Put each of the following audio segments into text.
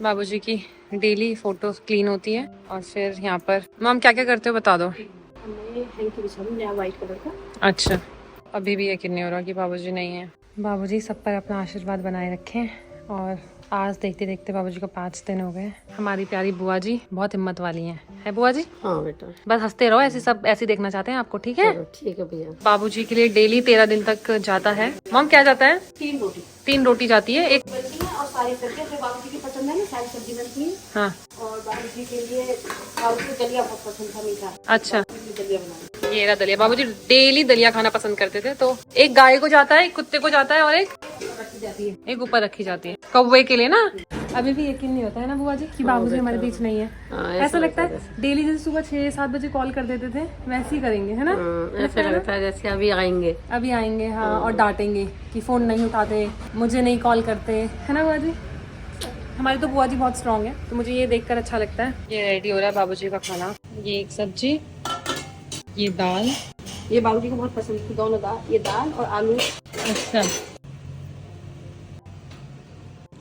बाबूजी की daily photo clean होती है और फिर यहाँ पर मम क्या क्या करते हो बता दो। व्हाइट कलर का। अच्छा, अभी भी यकीन नहीं हो रहा कि बाबूजी नहीं है। बाबूजी सब पर अपना आशीर्वाद बनाए रखें। और आज देखते देखते बाबूजी को 5 दिन हो गए। हमारी प्यारी बुआ जी बहुत हिम्मत वाली हैं, है बुआ जी? हाँ बेटा। बस हंसते रहो, ऐसे सब ऐसे देखना चाहते हैं आपको, ठीक है? चलो ठीक है भैया। बाबूजी के लिए डेली 13 दिन तक जाता है। मम क्या जाता है? 3 रोटी जाती है, एक बनती है और सारी सब्जियां जो बाबूजी की पसंद है ना, सारी सब्जी बनती है। हाँ। और बाबूजी के लिए आलू की दलिया बहुत पसंद था, मीठा। अच्छा, दलिया बनाई। ये रहा दलिया। बाबूजी डेली दलिया खाना पसंद करते थे। तो एक गाय को जाता है, एक कुत्ते को जाता है और एक ऊपर रखी जाती है कौवे के लिए ना। अभी भी यकीन नहीं होता है ना बुआ जी कि बाबूजी हमारे बीच नहीं है। ऐसा लगता है डेली जैसे सुबह 6-7 बजे कॉल कर देते थे वैसे ही करेंगे, है ना? ऐसा लगता है जैसे अभी आएंगे। हाँ, और डांटेंगे कि फोन नहीं उठाते, मुझे नहीं कॉल करते, है ना बुआ जी? हमारी तो बुआ जी बहुत स्ट्रांग है, तो मुझे ये देखकर अच्छा लगता है। ये रेडी हो रहा है बाबूजी का खाना। ये एक सब्जी, ये दाल, ये बाबूजी को बहुत पसंद थी दोनों दाल, ये दाल और आलू। अच्छा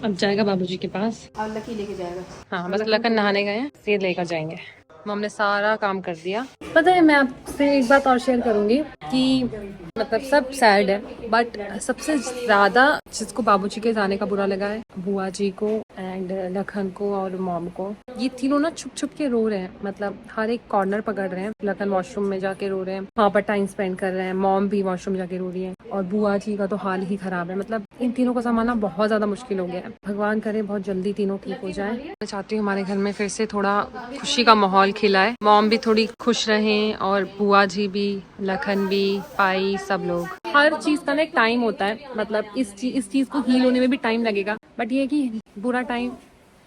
अब जाएगा बाबूजी के पास और लकी लेके जाएगा। हाँ, बस लखन नहाने गए हैं, फिर लेकर जाएंगे। मम ने सारा काम कर दिया। पता है, मैं आपसे एक बात और शेयर करूंगी कि मतलब सब सैड है, बट सबसे ज्यादा जिसको बाबूजी के जाने का बुरा लगा है बुआ जी को एंड लखन को और मॉम को। ये तीनों ना छुप छुप के रो रहे हैं, मतलब हर एक कॉर्नर पकड़ रहे हैं। लखन वॉशरूम में जाके रो रहे हैं, वहाँ पर टाइम स्पेंड कर रहे हैं। मॉम भी वॉशरूम जाके रो रही है और बुआ जी का तो हाल ही खराब है। मतलब इन तीनों को संभालना बहुत ज्यादा मुश्किल हो गया है। भगवान करे बहुत जल्दी तीनों ठीक हो जाए। मैं चाहती हूँ हमारे घर में फिर से थोड़ा खुशी का माहौल खिलाए, मॉम भी थोड़ी खुश रहें और बुआ जी भी, लखन भी, पाई, सब लोग। हर चीज का ना एक टाइम होता है, मतलब इस चीज को हील होने में भी टाइम लगेगा, बट ये कि बुरा टाइम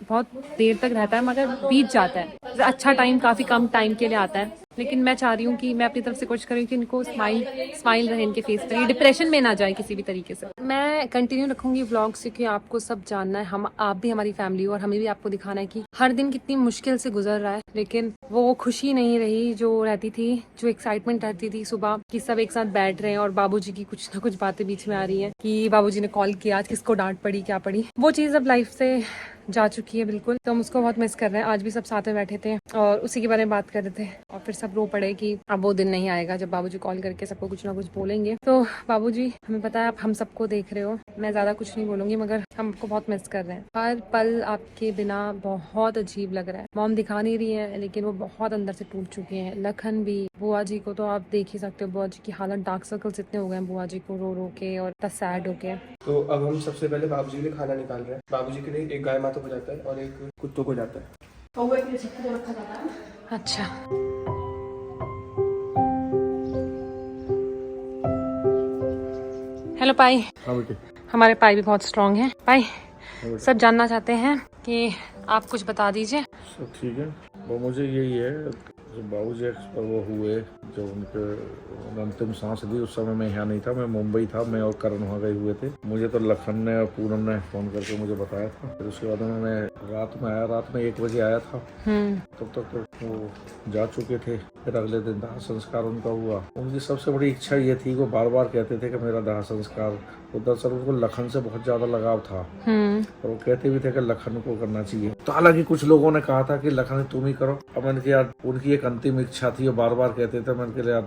बहुत देर तक रहता है मगर बीत जाता है। अच्छा टाइम काफी कम टाइम के लिए आता है, लेकिन मैं चाह रही हूँ कि मैं अपनी तरफ से कोशिश करूँ कि इनको स्माइल रहे इनके फेस पर, ये डिप्रेशन में ना जाए किसी भी तरीके से। मैं कंटिन्यू रखूंगी व्लॉग से कि आपको सब जानना है, हम आप भी हमारी फैमिली हो और हमें भी आपको दिखाना है कि हर दिन कितनी मुश्किल से गुजर रहा है, लेकिन वो खुशी नहीं रही जो रहती थी, जो एक्साइटमेंट रहती थी सुबह कि सब एक साथ बैठ रहे हैं और बाबूजी की कुछ ना कुछ बातें बीच में आ रही हैं कि बाबूजी ने कॉल किया, आज किसको डांट पड़ी, क्या पड़ी। वो चीज अब लाइफ से जा चुकी है बिल्कुल, तो हम उसको बहुत मिस कर रहे हैं। आज भी सब साथ में बैठे थे और उसी के बारे में बात कर रहे थे और फिर सब रो पड़े कि अब वो दिन नहीं आएगा जब बाबूजी कॉल करके सबको कुछ ना कुछ बोलेंगे। तो बाबूजी, हमें पता है आप हम सबको देख रहे हो, मैं ज्यादा कुछ नहीं बोलूंगी, मगर हम आपको बहुत मिस कर रहे हैं। हर पल आपके बिना बहुत अजीब लग रहा है। मॉम दिखा नहीं रही है लेकिन वो बहुत अंदर से टूट चुकी है, लखन भी। बुआ जी को तो आप देख ही सकते हो, बुआ जी की हालत, डार्क सर्कल्स इतने हो गए हैं बुआ जी को रो रो के और इतना सैड हो के। तो अब हम सबसे पहले बाबूजी के लिए खाना निकाल रहे हैं। बाबूजी के लिए एक गाय माता को जाता है और एक कुत्तों को जाता है। कौवे के लिए छत्ती में रखा जाता है। अच्छा, हेलो पाई। हाँ बेटे। हमारे पाई भी बहुत स्ट्रांग है। पाई, सब जानना चाहते हैं कि आप कुछ बता दीजिए। सब ठीक है। वो मुझे यही है, जो बाबूजी वो हुए, जो उनके अंतिम सांस ली, उस समय मैं यहाँ नहीं था, मैं मुंबई था। मैं और करण वहाँ गए हुए थे। मुझे तो लखन ने और पूनम ने फ़ोन करके मुझे बताया था। फिर उसके बाद उन्होंने रात में आया, रात में 1 बजे आया था। तब तक तो वो जा चुके थे। फिर अगले दिन दाह संस्कार उनका हुआ। उनकी सबसे बड़ी इच्छा ये थी, वो बार बार कहते थे कि मेरा दाह संस्कार। तो दरअसल उनको लखन से बहुत ज़्यादा लगाव था और वो कहते भी थे कि लखन को करना चाहिए। तो हालांकि कुछ लोगों ने कहा था कि लखन तुम ही करो। अब मैंने कहा उनकी एक अंतिम इच्छा थी, वो बार बार कहते थे। मैंने कहा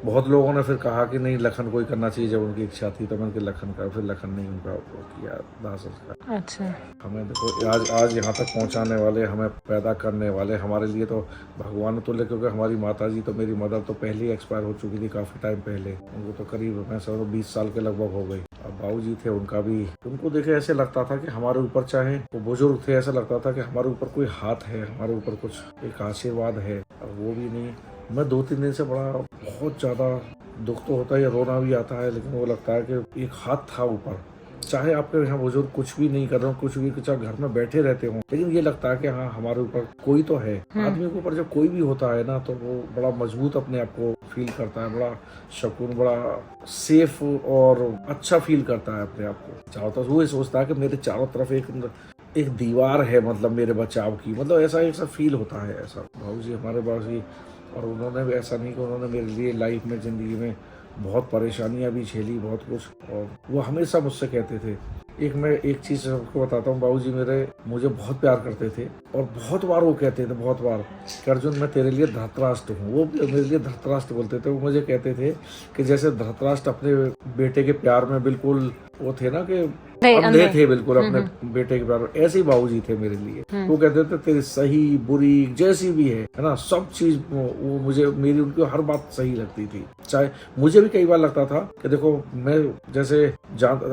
बहुत लोगों ने फिर कहा कि नहीं लखन को ही करना चाहिए, जब उनकी इच्छा थी। तो मैंने कहा लखन का, फिर लखन ने उनका किया दाह संस्कार। अच्छा, हमें देखो आज यहाँ तक पहुँचाने वाले, हमें पैदा करने वाले, हमारे लिए तो भगवान तुल्य, क्योंकि हमारी माता जी तो, मेरी मदर तो पहले ही एक्सपायर हो चुकी थी काफ़ी टाइम पहले। उनको तो करीब मैं समझ 20 साल के लगभग हो गई। अब बाबूजी थे, उनका भी, उनको देखे ऐसे लगता था कि हमारे ऊपर, चाहे वो बुजुर्ग थे, ऐसा लगता था कि हमारे ऊपर कोई हाथ है, हमारे ऊपर कुछ एक आशीर्वाद है। और वो भी नहीं। मैं 2-3 दिन से बड़ा बहुत ज़्यादा दुख तो होता है, रोना भी आता है, लेकिन वो लगता है कि एक हाथ था ऊपर। चाहे आपके यहाँ बुजुर्ग कुछ भी नहीं कर रहे हो, कुछ भी, चाहे घर में बैठे रहते हो, लेकिन ये लगता है कि हाँ हमारे ऊपर कोई तो है। आदमी के ऊपर जब कोई भी होता है ना, तो वो बड़ा मजबूत अपने आप को फील करता है, बड़ा सुकून, बड़ा सेफ और अच्छा फील करता है अपने आप को। चारों तरफ वो सोचता है कि मेरे चारों तरफ एक दीवार है, मतलब मेरे बचाव की, मतलब ऐसा फील होता है। ऐसा बाबूजी हमारे पास ही, और उन्होंने भी ऐसा नहीं कि उन्होंने मेरे लिए लाइफ में, ज़िंदगी में बहुत परेशानियां भी झेली, बहुत कुछ। और वो हमेशा मुझसे कहते थे मैं एक चीज आपको बताता हूँ, बाबूजी मुझे बहुत प्यार करते थे और बहुत बार वो कहते थे, बहुत बार कि अर्जुन मैं तेरे लिए धृतराष्ट्र हूँ। वो मेरे लिए धृतराष्ट्र बोलते थे। वो मुझे कहते थे कि जैसे धृतराष्ट्र अपने बेटे के प्यार में बिल्कुल वो थे ना कि अंधे थे बिल्कुल अपने बेटे के प्यार में, ऐसे ही बाबूजी थे मेरे लिए। वो कहते थे तेरी सही बुरी जैसी भी है ना, सब चीज वो मुझे मेरी उनकी हर बात सही लगती थी। चाहे मुझे भी कई बार लगता था कि देखो मैं जैसे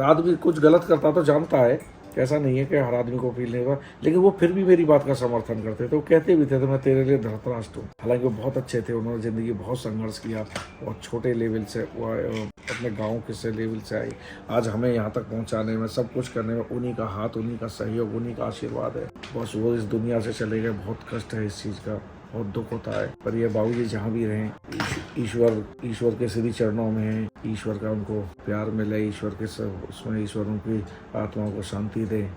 आदमी कुछ गलत करता तो जानता है, ऐसा नहीं है कि हर आदमी को फील नहीं होगा, लेकिन वो फिर भी मेरी बात का समर्थन करते थे। वो कहते भी थे तो मैं तेरे लिए धृतराष्ट्र हूँ। हालांकि वो बहुत अच्छे थे, उन्होंने जिंदगी बहुत संघर्ष किया और छोटे लेवल से वो अपने गांव के से लेवल से आई। आज हमें यहाँ तक पहुँचाने में, सब कुछ करने में उन्हीं का हाथ, उन्हीं का सहयोग, उन्हीं का आशीर्वाद है। बस वो इस दुनिया से चले गए, बहुत कष्ट है इस चीज़ का, बहुत दुख होता है। पर ये बाबूजी जहाँ भी रहें, ईश्वर के श्री चरणों में है, ईश्वर का उनको प्यार मिले, ईश्वर के सब उसमें ईश्वर उनकी आत्मा को शांति दे।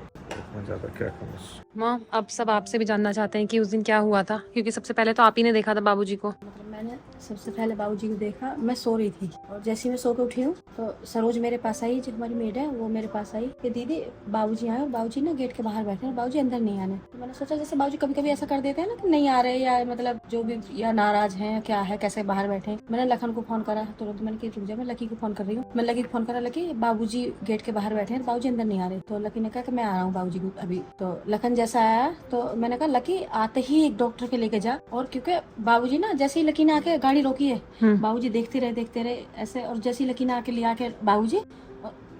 मैं ज़्यादा क्या कहूँ। माँ अब सब आपसे भी जानना चाहते हैं कि उस दिन क्या हुआ था, क्योंकि सबसे पहले तो आप ही ने देखा था बाबूजी को। मतलब मैंने सबसे पहले बाबूजी को देखा, मैं सो रही थी और जैसे ही मैं सो के उठी हूँ तो सरोज मेरे पास आई, जो हमारी मेड है वो मेरे पास आई कि दीदी बाबूजी आए और बाबूजी ना गेट के बाहर बैठे हैं, बाबूजी अंदर नहीं आने। तो मैंने सोचा जैसे बाबूजी कभी कभी ऐसा कर देते हैं ना कि नहीं आ रहे, या मतलब जो भी या नाराज हैं क्या है, कैसे बाहर बैठे। मैंने लखन को फोन करा तुरंत, मैंने कि रुक जा, मैं लकी को फोन कर रही हूँ। मैं लकी को फोन करा, लकी बाबूजी गेट के बाहर बैठे हैं, बाबूजी अंदर नहीं आ रहे। तो लकी ने कहा कि मैं आ रहा हूँ बाबूजी को अभी। तो लखन जैसा आया तो मैंने कहा लकी आते ही एक डॉक्टर के लेके जा। और क्योंकि बाबूजी ना जैसे ही लकी ने आके गाड़ी रोकी है, बाबूजी देखते रहे ऐसे, और जैसे ही लकी ने आके लिया के बाबूजी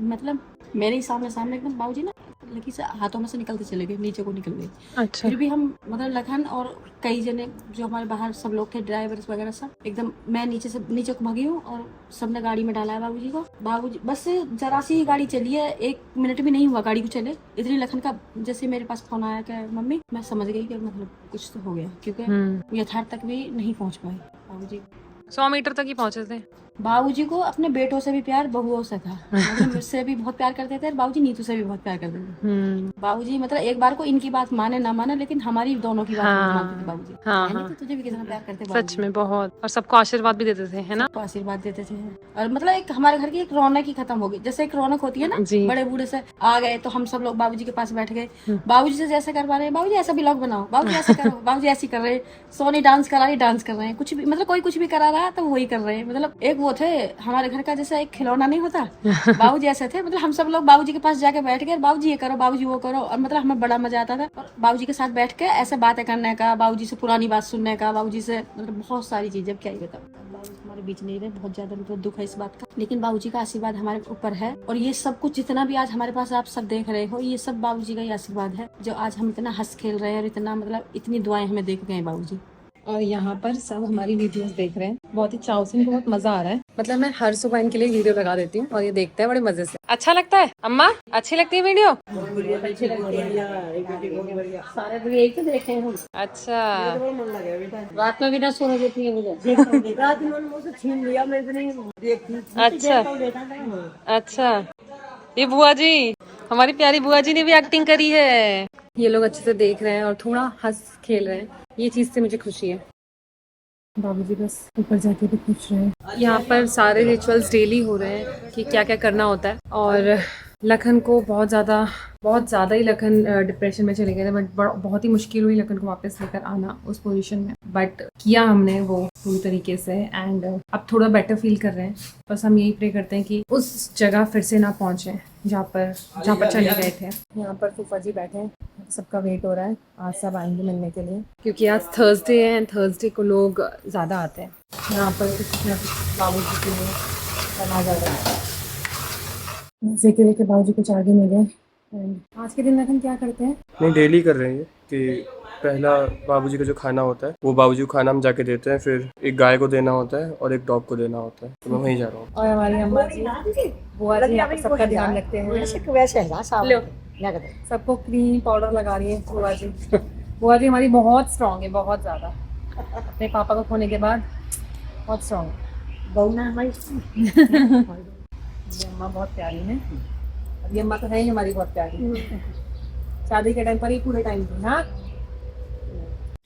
मतलब मेरे ही सामने एकदम बाबूजी ना लकी से हाथों में से निकलते चले गए, नीचे को निकल गए। अच्छा। फिर भी हम मतलब लखन और कई जने जो हमारे बाहर सब लोग थे, ड्राइवर्स वगैरह सब, एकदम मैं नीचे को भागी हूँ और सबने गाड़ी में डाला है बाबूजी को। बाबूजी बस जरा सी ही गाड़ी चली है, 1 मिनट भी नहीं हुआ गाड़ी को चले, इतनी लखन का जैसे मेरे पास फोन आया कि मम्मी, मैं समझ गई कि मतलब कुछ तो हो गया, क्योंकि यथार्थ तक भी नहीं पहुँच पाए बाबूजी। 100 मीटर तक ही पहुंचे थे। बाबूजी को अपने बेटों से भी प्यार, बहुओं से था। मतलब मुझसे भी बहुत प्यार करते थे, बाबूजी नीतू से भी बहुत प्यार करते थे। बाबूजी मतलब एक बार को इनकी बात माने ना माने, लेकिन हमारी दोनों की बात मानते थे बाबूजी। हाँ। तो तुझे भी कितना प्यार करते सच में बहुत, और सबको आशीर्वाद भी देते थे, है ना? सबको आशीर्वाद देते थे। और मतलब एक हमारे घर की एक रौनक ही खत्म हो गई। जैसे एक रौनक होती है ना, बड़े बूढ़े से आ गए तो हम सब लोग बाबूजी के पास बैठ गए, बाबूजी से जैसे कर पा रहे हैं, बाबूजी ऐसा ब्लॉग बनाओ, बाबूजी ऐसे करो, बाबूजी ऐसी कर रहे हैं, सोनी डांस करा रही, डांस कर रहे हैं, कुछ भी मतलब कोई कुछ भी करा रहा है तो वही कर रहे हैं। मतलब एक वो थे हमारे घर का जैसा एक खिलौना नहीं होता, बाबूजी ऐसे थे। मतलब हम सब लोग बाबूजी के पास जाके बैठ गए, बाबूजी ये करो, बाबूजी वो करो, और मतलब हमें बड़ा मजा आता था। और बाबूजी के साथ बैठ के ऐसे बातें करने का, बाबूजी से पुरानी बात सुनने का, बाबूजी से मतलब बहुत सारी चीजें, क्या ही बताऊं। बाबूजी हमारे बीच नहीं रहे, बहुत ज्यादा मतलब दुख है इस बात का, लेकिन बाबूजी का आशीर्वाद हमारे ऊपर है। और ये सब कुछ जितना भी आज हमारे पास आप सब देख रहे हो, ये सब बाबूजी का ही आशीर्वाद है, जो आज हम इतना हंस खेल रहे हैं और इतना मतलब इतनी दुआएं हमें दे गए बाबूजी। और यहाँ पर सब हमारी वीडियोस देख रहे हैं, बहुत ही चाव से, इनको बहुत मजा आ रहा है। मतलब मैं हर सुबह इनके लिए वीडियो लगा देती हूँ और ये देखते हैं बड़े मजे से। अच्छा लगता है अम्मा? अच्छी लगती है वीडियो? सारे दिन यही तो देखे हैं। अच्छा। रात में भी ना सोने देती है मुझे। रात में मुझसे छीन लिया, मैं इतनी अच्छा अच्छा। ये बुआ जी, हमारी प्यारी बुआ जी ने भी एक्टिंग करी है। ये लोग अच्छे से देख रहे हैं और थोड़ा हंस खेल रहे हैं, ये चीज से मुझे खुशी है। बाबूजी बस ऊपर जाके भी पूछ रहे हैं। यहाँ पर सारे रिचुअल्स डेली हो रहे हैं कि क्या क्या करना होता है। और लखन को बहुत ज़्यादा ही लखन डिप्रेशन में चले गए थे, बट बहुत ही मुश्किल हुई लखन को वापस लेकर आना उस पोजीशन में, बट किया हमने वो पूरी तरीके से। एंड अब थोड़ा बेटर फील कर रहे हैं। बस हम यही प्रे करते हैं कि उस जगह फिर से ना पहुँचे जहाँ पर चले गए थे। यहाँ पर फूफा जी बैठे हैं, सबका वेट हो रहा है, आज सब आएंगे मिलने के लिए, क्योंकि आज थर्सडे है एंड थर्सडे को लोग ज़्यादा आते हैं। यहाँ पर बाबूजी के लिए बना जा रहा है। देखते देखते बाबूजी कुछ आगे मिल गए। आज के दिन लखन क्या करते हैं? नहीं, डेली कर रहे हैं कि पहला बाबूजी का जो खाना होता है वो बाबूजी को खाना हम जाके देते हैं, फिर एक गाय को देना होता है और एक डॉग को देना होता है, तो मैं वहीं जा रहा हूँ। और हमारी अम्मा जी, बुआ जी यहाँ पर सबका ध्यान रखते हैं। सबको क्रीम पाउडर लगा रही है बुआ जी। बुआ जी हमारी बहुत स्ट्रॉन्ग है, बहुत ज़्यादा, अपने पापा को खोने के बाद बहुत स्ट्रॉन्ग है। ये अम्मा बहुत प्यारी है, ये अम्मा तो है ही हमारी बहुत प्यारी, शादी के टाइम पर ही पूरे टाइम थी। हाँ,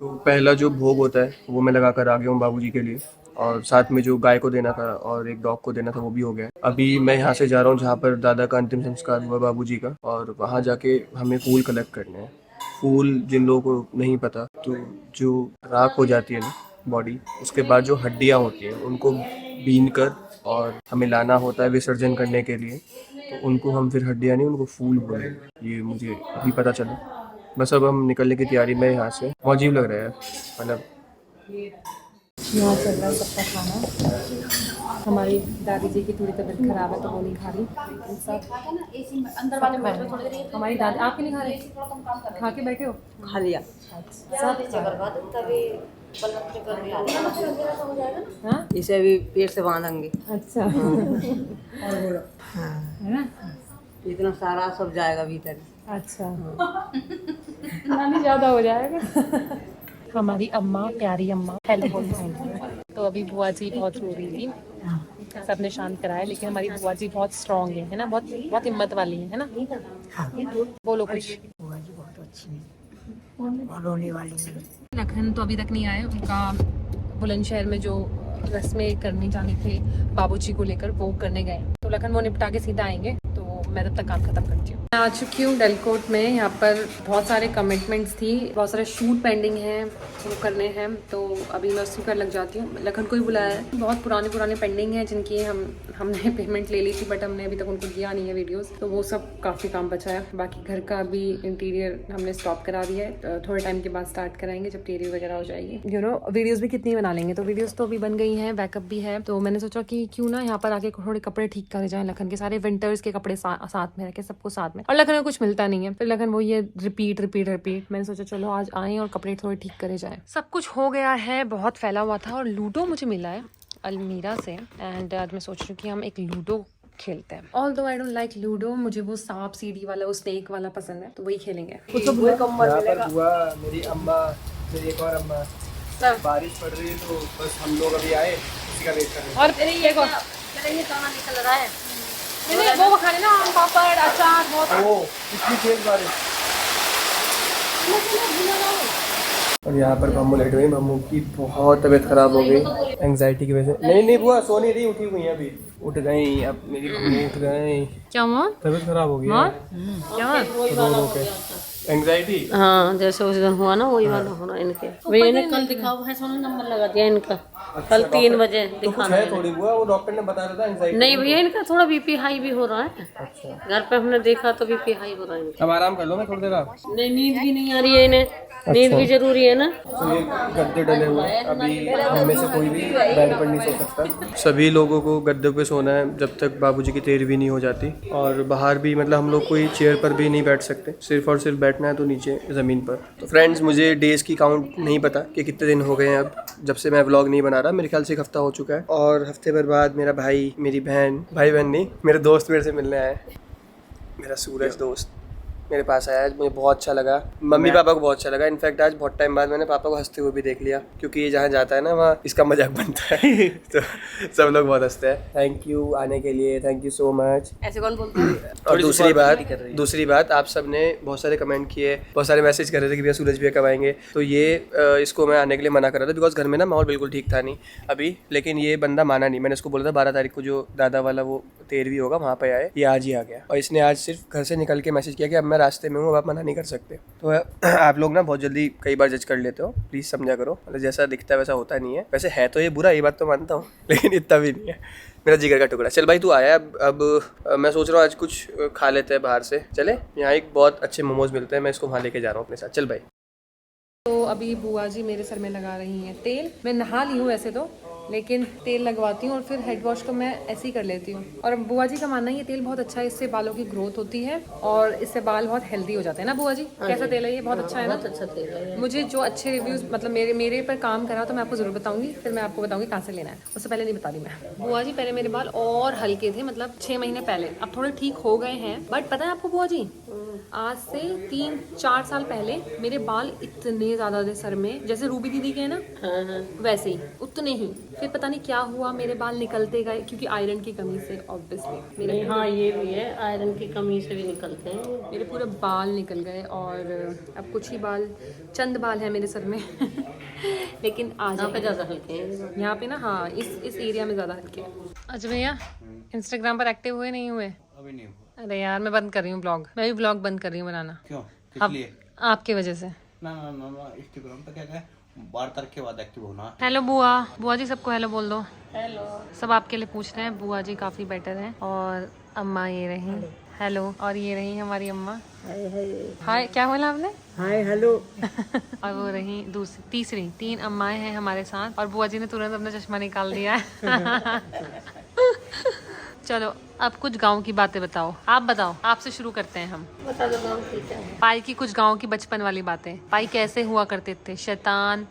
तो पहला जो भोग होता है वो मैं लगा कर आ गया हूँ बाबूजी के लिए, और साथ में जो गाय को देना था और एक डॉग को देना था वो भी हो गया। अभी मैं यहाँ से जा रहा हूँ जहाँ पर दादा का अंतिम संस्कार हुआ बाबूजी का, और वहाँ जाके हमें फूल कलेक्ट करने हैं। फूल जिन लोगों को नहीं पता, तो जो राख हो जाती है ना बॉडी, उसके बाद जो हड्डियाँ होती हैं उनको बीन कर और हमें लाना होता है विसर्जन करने के लिए, तो उनको हम फिर हड्डियाँ नहीं, उनको फूल बोलेंगे। ये मुझे अभी पता चला। बस अब हम निकलने की तैयारी में यहाँ से। बहुत अजीब लग रहा है मतलब। यहाँ चल रहा है सबका खाना। हमारी दादी जी की थोड़ी तबीयत खराब है तो वो नहीं खा रही, लेकिन सब अंदर वाले में थोड़ी देर हमारी दादी। आपके नहीं खा रहे? खा के बैठे हो? खा लिया। हाँ, इसे अभी पेट से बांधेंगे। अच्छा। और बोलो। है ना? इतना सारा सब जाएगा भीतर। अच्छा। नानी ज़्यादा हो जाएगा। हमारी अम्मा, प्यारी अम्मा हेल्प बोल रही। तो अभी बुआ जी बहुत रो रही थी, सबने शांत कराया, लेकिन हमारी बुआ जी बहुत स्ट्रांग है ना, बहुत बहुत हिम्मत वाली है ना। बोलो कुछ। बुआ जी बहुत अच्छी है और रोने वाली नहीं। लखन तो अभी तक नहीं आए, उनका बुलंदशहर में जो रस्में करने जाने थे बाबूजी को लेकर वो करने गए, तो लखन वो निपटा के सीधा आएंगे, तो मैं तब तक काम खत्म करती हूँ। मैं आ चुकी हूँ डेलकोट में। यहाँ पर बहुत सारे कमिटमेंट्स थी, बहुत सारे शूट पेंडिंग हैं, वो करने हैं, तो अभी मैं उसी पर लग जाती हूँ। लखन को ही बुलाया है। बहुत पुराने पेंडिंग हैं जिनकी हमने पेमेंट ले ली थी, बट हमने अभी तक उनको दिया नहीं है वीडियोस, तो वो सब काफ़ी काम बचा है। बाकी घर का अभी इंटीरियर हमने स्टॉप करा दिया है, थोड़े टाइम के बाद स्टार्ट कराएंगे जब टेरी वगैरह हो जाएगी। वीडियोज़ भी कितनी बना लेंगे, तो वीडियोज़ तो अभी बन गई हैं, बैकअप भी है, तो मैंने सोचा कि क्यों ना यहाँ पर आके थोड़े कपड़े ठीक करे जाएं। लखन के सारे विंटर्स के कपड़े साथ में रखे, सबको साथ में, और लखन को कुछ मिलता नहीं है, फिर लखन वो ये रिपीट। मैंने सोचा चलो आज आए और कपड़े थोड़े ठीक करे जाएं। सब कुछ हो गया है, बहुत फैला हुआ था, और लूडो मुझे मिला है अलमीरा से, एंड आज मैं सोच रही हूँ कि हम एक लूडो खेलते हैं। Although I don't like ludo, मुझे वो सांप सीढ़ी वाला, वो स्नेक वाला पसंद है, तो वही खेलेंगे। मेरी अम्मा, मेरी एक और अम्मा, बारिश पड़ रही है तो बस हम लोग अभी आए, उसी का वेट कर रहे हैं। और फिर ये खाना निकल रहा है। वो खाने ना, आम पापड़ अचार, बहुत कितनी तेज बारिश। और यहाँ पर मम्मू लेट गई। मम्मू की बहुत तबीयत खराब हो गई एंग्जाइटी की वजह से। नहीं बुआ सो नहीं रही, उठी हुई है अभी, उठ गई। अब मेरी मम्मी उठ गई। क्या हुआ? तबीयत खराब हो गई क्या हुआ? रो के एंग्जाइटी। हाँ, जैसे उस दिन हुआ ना वही वाला होना इनके। भैया ने कल दिखाओ है, सोने नंबर लगा दिया इनका। कल 3 बजे दिखाना है। थोड़ी बुआ, वो डॉक्टर ने बताया था एंग्जाइटी। नहीं भैया, इनका थोड़ा बीपी हाई भी हो रहा है। अच्छा, घर पे हमने देखा तो बीपी हाई हो रहा है इनका। अब आराम कर लो, मैं थोड़ी देर आप। नहीं, नींद भी नहीं आ रही है इन्हें। नींद भी जरूरी है ना। तो ये गद्दे डले हुए हैं, अभी हम में से कोई भी बेड पर नहीं सो सकता। सभी लोगों को गद्दे पे सोना है जब तक बाबूजी की तेरहवीं नहीं हो जाती, और बाहर भी मतलब हम लोग कोई चेयर पर भी नहीं बैठ सकते, सिर्फ और सिर्फ बैठना है तो नीचे ज़मीन पर। तो फ्रेंड्स, मुझे डेज़ की काउंट नहीं पता कि कितने दिन हो गए हैं अब जब से मैं व्लॉग नहीं बना रहा। मेरे ख्याल से 1 हफ्ता हो चुका है, और हफ्ते भर बाद मेरा भाई, मेरी बहन, भाई बहन नहीं, मेरे दोस्त मेरे से मिलने आए। मेरा सूरज दोस्त मेरे पास आया, मुझे बहुत अच्छा लगा, मम्मी पापा को बहुत अच्छा लगा। इनफैक्ट आज बहुत टाइम बाद मैंने पापा को हंसते हुए भी देख लिया, क्योंकि ये जहाँ जाता है ना वहाँ इसका मजाक बनता है। तो सब लोग बहुत हंसते हैं। थैंक यू आने के लिए, थैंक यू सो मच। ऐसे कौन बोलता है? और दूसरी बात आप सब ने बहुत सारे कमेंट किए, बहुत सारे मैसेज कर रहे थे कि भैया सूरज भैया कब आएंगे, तो ये इसको मैं आने के लिए मना कर रहा था, बिकॉज घर में ना माहौल बिल्कुल ठीक था नहीं अभी। लेकिन ये बंदा माना नहीं। मैंने इसको बोला था 12 तारीख को जो दादा वाला वो 13वीं होगा वहाँ पे आए, ये आज ही आ गया। और इसने आज सिर्फ घर से निकल के मैसेज किया कि अब मैं रास्ते में हूँ, अब आप मना नहीं कर सकते। तो आप लोग ना बहुत जल्दी कई बार जज कर लेते हो, प्लीज़ समझा करो। मतलब जैसा दिखता है वैसा होता नहीं है। वैसे है तो ये बुरा, ये बात तो मानता हूँ, लेकिन इतना भी नहीं है। मेरा जिगर का टुकड़ा। चल भाई तू आया, अब मैं सोच रहा हूँ आज कुछ खा लेते हैं बाहर से। चले, यहाँ एक बहुत अच्छे मोमोज मिलते हैं, मैं इसको वहाँ लेके जा रहा हूँ अपने साथ। चल भाई। तो अभी बुआ जी मेरे सर में लगा रही हैं तेल। मैं नहा ली हूँ वैसे तो, लेकिन तेल लगवाती हूँ और फिर हेड वॉश तो मैं ऐसे ही कर लेती हूँ। और बुआ जी का मानना है ये तेल बहुत अच्छा है, इससे बालों की ग्रोथ होती है और इससे बाल बहुत हेल्दी हो जाते हैं ना बुआ जी? कैसा तेल है ये? बहुत अच्छा है ना? बहुत अच्छा तेल है। मुझे जो अच्छे रिव्यूज मतलब मेरे पर काम करा तो मैं आपको जरूर बताऊंगी, फिर मैं आपको बताऊंगी कहाँ से लेना है। उससे पहले नहीं बता दी मैं। बुआ जी पहले मेरे बाल और हल्के थे, मतलब 6 महीने पहले, अब थोड़े ठीक हो गए हैं। बट पता है आपको बुआ जी, आज से 3-4 साल पहले मेरे बाल इतने ज्यादा थे सर में, जैसे रूबी दीदी के है ना, वैसे ही, उतने ही। फिर पता नहीं क्या हुआ, मेरे बाल निकलते गए, क्योंकि आयरन की कमी से ऑब्वियसली मेरे। हाँ ये भी है, आयरन की कमी से भी निकलते हैं। मेरे पूरे बाल निकल गए और अब कुछ ही बाल, चंद बाल है मेरे सर में। लेकिन आज यहाँ पे ज्यादा हल्के हैं। यहाँ पे ना, हाँ, इस एरिया में ज़्यादा हल्के हैं। अच्छा भैया, इंस्टाग्राम पर एक्टिव हुए नहीं हुए? अभी नहीं हुआ। अरे यार, मैं बंद कर रही हूँ ब्लॉग। मैं भी ब्लॉग बंद कर रही हूँ बनाना। क्यों? किस अब लिए? आपकी वजह से। ना ना ना ना, इंस्टाग्राम पे क्या है, 12 तारीख के बाद एक्टिव होना। हेलो बुआ। बुआ जी सबको हेलो बोल दो। हेलो। सब आपके लिए पूछ रहे हैं। बुआ जी काफ़ी बेटर हैं। और अम्मा ये रही, हेलो। और ये रही हमारी अम्मा। हाय, क्या बोला आपने? Hi hello. और वो रही दूसरी, तीसरी। 3 अम्माएं हैं हमारे साथ। और बुआ जी ने तुरंत अपना चश्मा निकाल दिया है। चलो अब कुछ गांव की बातें बताओ। आप बताओ, आपसे शुरू करते हैं हम। बता दो गाँव की क्या है। पाई की कुछ गांव की बचपन वाली बातें। पाई कैसे हुआ करते थे? शैतान।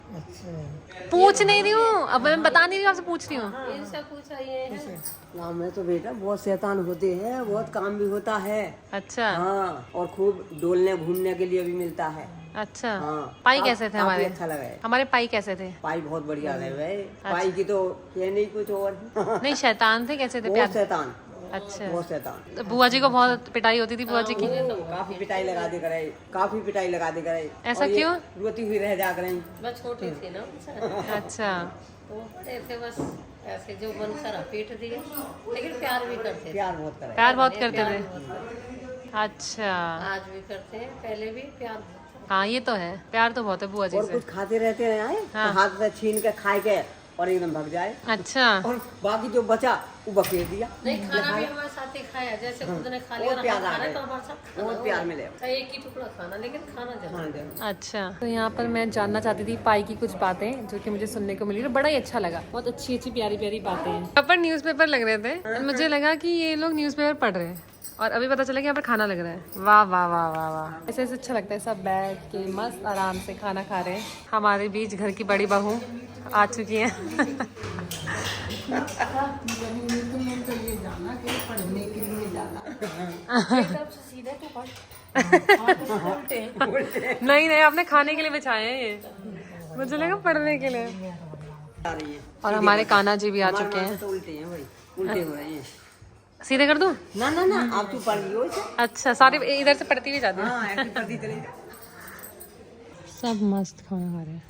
पूछ नहीं रही हूँ, अब मैं बता नहीं रही हूँ, आपसे पूछ रही हूँ। इनसे पूछा ये है। गाँव में तो बेटा बहुत शैतान होते हैं, बहुत काम भी होता है। अच्छा हाँ, और खूब डोलने घूमने के लिए भी मिलता है। अच्छा। हाँ, पाई कैसे थे हमारे? अच्छा लगा है। हमारे पाई कैसे थे? पाई बहुत बढ़िया है भाई। पाई की तो ये नहीं कुछ और। नहीं, शैतान थे। कैसे थे? बहुत प्यार। शैतान, अच्छा। बहुत शैतान। तो बुआ जी को बहुत पिटाई होती थी बुआ जी की। काफी पिटाई लगा दे करे, काफी पिटाई लगा दे करे। ऐसा और ये क्यों? रोती हुई रह जा करे। बस छोटी थी ना अच्छा। तो बड़े थे, बस ऐसे जो मन करा पीट दिए, लेकिन प्यार भी करते थे। प्यार बहुत करे। प्यार बहुत करते थे। अच्छा। आज भी करते हैं, पहले भी प्यार। हाँ, ये तो है, प्यार तो बहुत है बुआ जी और से। कुछ खाते रहते रहे हैं, हाँ। तो हाथ से छीन के खाए के और एकदम भाग जाए। अच्छा। और बाकी जो बचा वो बखेर दिया। नहीं, खाना भी हमारे साथ ही खाया, जैसे खुद ने खा लिया बहुत प्यार आ खाना गया। तो हमारे साथ खाना बहुत प्यार मिले। होगा। एक ही टुकड़ा खाना, लेकिन खाना जरूर। अच्छा, तो यहाँ पर मैं जानना चाहती थी पाई की कुछ बातें जो कि मुझे सुनने को मिली और बड़ा ही अच्छा लगा। बहुत अच्छी अच्छी प्यारी प्यारी बातें हैं। यहाँ पर न्यूज़पेपर लग रहे थे, मुझे लगा कि ये लोग न्यूज़पेपर पढ़ रहे हैं और अभी पता चला कि यहाँ पर खाना लग रहा है। वाह वाह वाह वाह वाह। ऐसे ऐसे अच्छा लगता है, सब बैठ के मस्त आराम से खाना खा रहे हैं। हमारे बीच घर की बड़ी बहू आ चुकी है। नहीं नहीं, आपने खाने के लिए बिछाए हैं ये, मुझे लगा पढ़ने के लिए। और हमारे कान्हा जी भी आ चुके हैं। तो उल्टे हैं भाई, उल्टे हो रहे हैं। सीधे कर दूं? ना ना ना, आप तू पढ़ लियो इसे। अच्छा, सारे इधर से पढ़ती हुई जाती है। हाँ, ऐसी पढ़ती चली। सब मस्त खाना खा रहे हैं।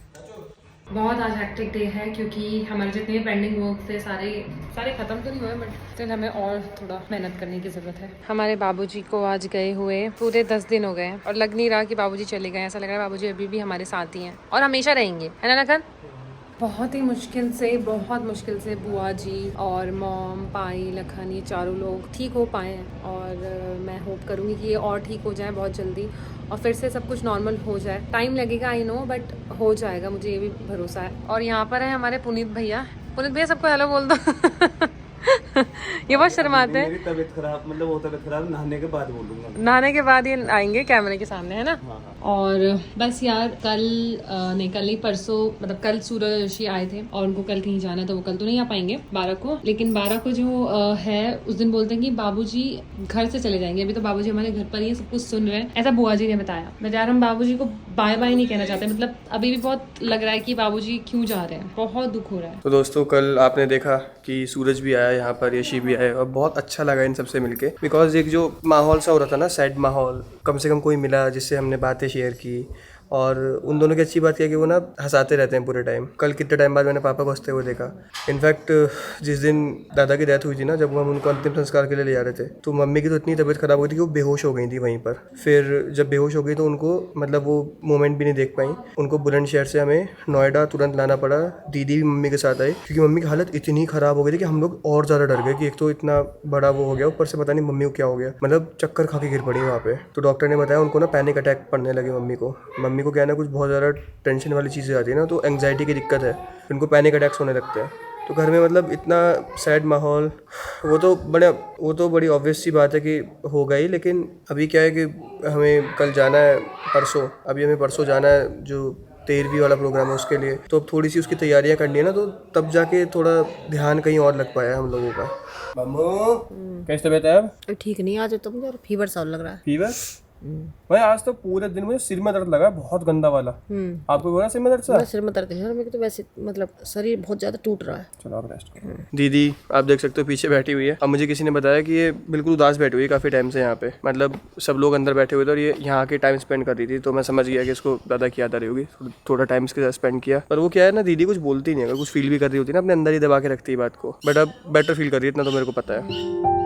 बहुत आज हेक्टिक डे है क्योंकि हमारे जितने पेंडिंग वर्क थे सारे खत्म तो नहीं हुए, बट स्टिल हमें और थोड़ा मेहनत करने की ज़रूरत है। हमारे बाबूजी को आज गए हुए पूरे 10 दिन हो गए हैं और लग नहीं रहा कि बाबूजी चले गए। ऐसा लग रहा है बाबूजी अभी भी हमारे साथ ही हैं और हमेशा रहेंगे, है ना नखन? बहुत मुश्किल से बुआ जी और मॉम, पाई, लखन, ये चारों लोग ठीक हो पाए हैं और मैं होप करूँगी कि ये और ठीक हो जाए बहुत जल्दी और फिर से सब कुछ नॉर्मल हो जाए। टाइम लगेगा आई नो, बट हो जाएगा, मुझे ये भी भरोसा है। और यहाँ पर है हमारे पुनीत भैया। पुनीत भैया सबको हेलो बोल दो। ये बहुत शर्माते हैं। मेरी तबीयत खराब, मतलब वो तबीयत खराब नहाने के बाद बोलूंगा। नहाने के बाद ये आएंगे कैमरे के सामने, है ना? और बस यार कल नहीं परसों, मतलब कल सूरज ऋषि आए थे और उनको कल कहीं जाना है तो वो कल तो नहीं आ पाएंगे 12 को। लेकिन 12 को जो है उस दिन बोलते हैं कि बाबूजी घर से चले जाएंगे। अभी तो बाबूजी हमारे घर पर ही है, सब कुछ सुन रहे हैं, ऐसा बुआ जी ने बताया। बट यार हम बाबूजी को बाय बाय नहीं कहना चाहते, मतलब अभी भी बहुत लग रहा है कि बाबूजी क्यों जा रहे हैं, बहुत दुख हो रहा है। तो दोस्तों कल आपने देखा कि सूरज भी आया यहाँ पर, यशी भी आया और बहुत अच्छा लगा इन सबसे मिलके। बिकॉज एक जो माहौल सा हो रहा था ना, सैड माहौल, कम से कम कोई मिला जिससे हमने बातें शेयर की। और उन दोनों की अच्छी बात क्या कि वो ना हंसाते रहते हैं पूरे टाइम। कल कितने टाइम बाद मैंने पापा को हंसते हुए देखा। इनफैक्ट जिस दिन दादा की डेथ हुई थी ना, जब हम उनको अंतिम संस्कार के लिए ले जा रहे थे, तो मम्मी की तो इतनी तबीयत खराब हुई थी कि वो बेहोश हो गई थी वहीं पर। फिर जब बेहोश हो गई तो उनको मतलब वो मोमेंट भी नहीं देख पाई। उनको बुलंदशहर से हमें नोएडा तुरंत लाना पड़ा। दीदी भी मम्मी के साथ आई क्योंकि मम्मी की हालत इतनी ख़राब हो गई थी कि हम लोग और ज़्यादा डर गए कि एक तो इतना बड़ा वो हो गया, ऊपर से पता नहीं मम्मी को क्या हो गया, मतलब चक्कर खा के गिर पड़ी वहाँ पे। तो डॉक्टर ने बताया उनको ना पैनिक अटैक पड़ने लगे मम्मी को क्या है ना, कुछ बहुत ज़्यादा टेंशन वाली चीज़ें आती है ना, तो एंग्जाइटी की दिक्कत है, उनको पैनिक अटैक्स होने लगते हैं। तो घर में मतलब इतना सैड माहौल, वो तो बड़ी ऑब्वियस सी बात है कि होगा ही। लेकिन अभी क्या है कि हमें कल जाना है, हमें परसों जाना है जो 13वीं वाला प्रोग्राम है उसके लिए। तो अब थोड़ी सी उसकी तैयारियां करनी है ना, तो तब जाके थोड़ा ध्यान कहीं और लग पाया हम लोगों का। मम्मू कैसी तबीयत है अब? ठीक नहीं, आज तो मुझे फीवर सा लग रहा है। फीवर? भाई आज तो पूरे दिन मुझे सिर में दर्द लगा, बहुत गंदा वाला। आपको हो रहा है सिर में दर्द सा? सिर में दर्द है मेरे को तो वैसे, मतलब शरीर बहुत ज्यादा टूट रहा है। चलो आप रेस्ट करो। दीदी आप देख सकते हो पीछे बैठी हुई है। अब मुझे किसी ने बताया कि ये बिल्कुल उदास बैठी हुई है काफी टाइम से यहाँ पे, मतलब सब लोग अंदर बैठे हुए थे और ये यहाँ आके टाइम स्पेंड कर रही थी। तो मैं समझ गया कि इसको ज्यादा की याद आ रही होगी, थोड़ा टाइम इसके साथ स्पेंड किया। पर वो क्या है ना, दीदी कुछ बोलती नहीं है, अगर कुछ फील भी कर रही होती है ना अपने अंदर ही दबा के रखती है बात को, बट अब बेटर फील कर रही है, इतना तो मेरे को पता है।